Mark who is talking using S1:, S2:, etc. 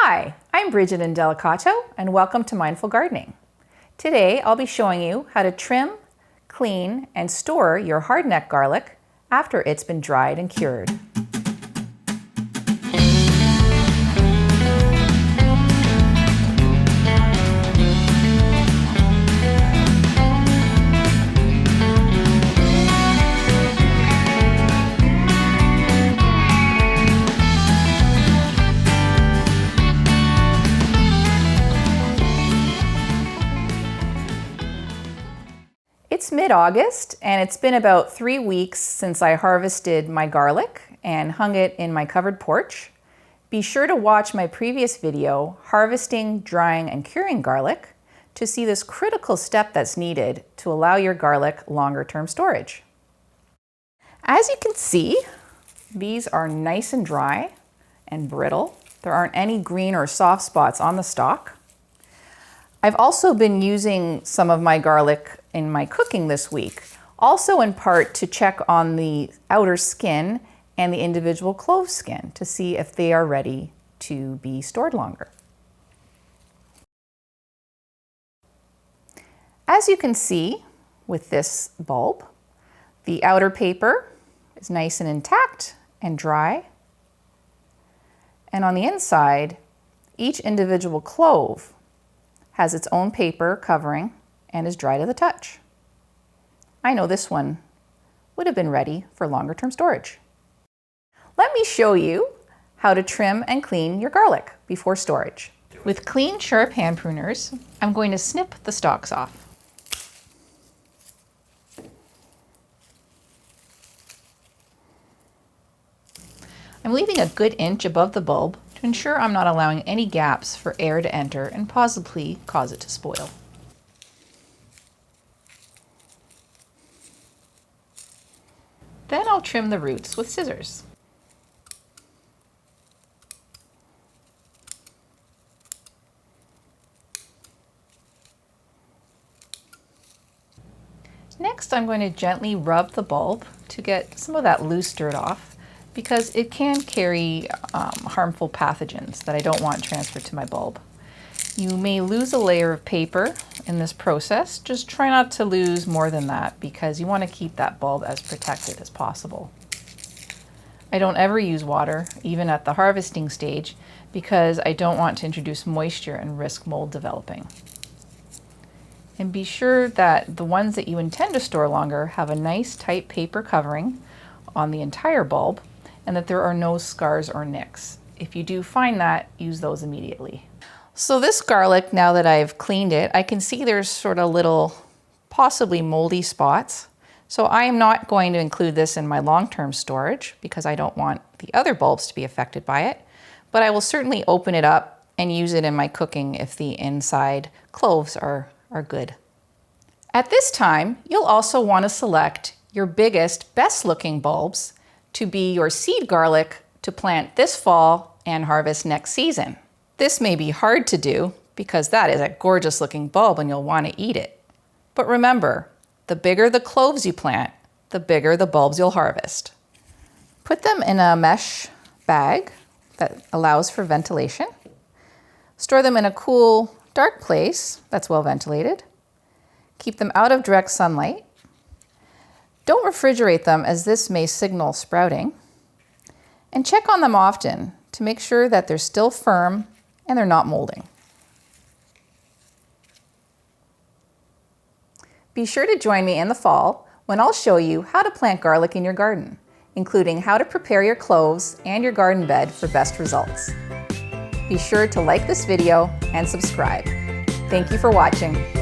S1: Hi, I'm Bridget Indelicato and welcome to Mindful Gardening. Today I'll be showing you how to trim, clean, and store your hardneck garlic after it's been dried and cured. It's mid-August and it's been about 3 weeks since I harvested my garlic and hung it in my covered porch. Be sure to watch my previous video, Harvesting, Drying, and Curing Garlic, to see this critical step that's needed to allow your garlic longer-term storage. As you can see, these are nice and dry and brittle. There aren't any green or soft spots on the stalk. I've also been using some of my garlic in my cooking this week, also in part to check on the outer skin and the individual clove skin to see if they are ready to be stored longer. As you can see with this bulb, the outer paper is nice and intact and dry. And on the inside, each individual clove has its own paper covering and is dry to the touch. I know this one would have been ready for longer term storage. Let me show you how to trim and clean your garlic before storage. With clean, sharp hand pruners, I'm going to snip the stalks off. I'm leaving a good inch above the bulb to ensure I'm not allowing any gaps for air to enter and possibly cause it to spoil. Then I'll trim the roots with scissors. Next, I'm going to gently rub the bulb to get some of that loose dirt off, because it can carry harmful pathogens that I don't want transferred to my bulb. You may lose a layer of paper in this process. Just try not to lose more than that because you want to keep that bulb as protected as possible. I don't ever use water, even at the harvesting stage, because I don't want to introduce moisture and risk mold developing. And be sure that the ones that you intend to store longer have a nice tight paper covering on the entire bulb, and that there are no scars or nicks. If you do find that, use those immediately. So this garlic, now that I've cleaned it, I can see there's sort of little, possibly moldy spots. So I am not going to include this in my long-term storage because I don't want the other bulbs to be affected by it. But I will certainly open it up and use it in my cooking if the inside cloves are good. At this time, you'll also want to select your biggest, best-looking bulbs to be your seed garlic to plant this fall and harvest next season. This may be hard to do because that is a gorgeous looking bulb and you'll want to eat it. But remember, the bigger the cloves you plant, the bigger the bulbs you'll harvest. Put them in a mesh bag that allows for ventilation. Store them in a cool, dark place that's well ventilated. Keep them out of direct sunlight. Don't refrigerate them as this may signal sprouting. And check on them often to make sure that they're still firm and they're not molding. Be sure to join me in the fall when I'll show you how to plant garlic in your garden, including how to prepare your cloves and your garden bed for best results. Be sure to like this video and subscribe. Thank you for watching.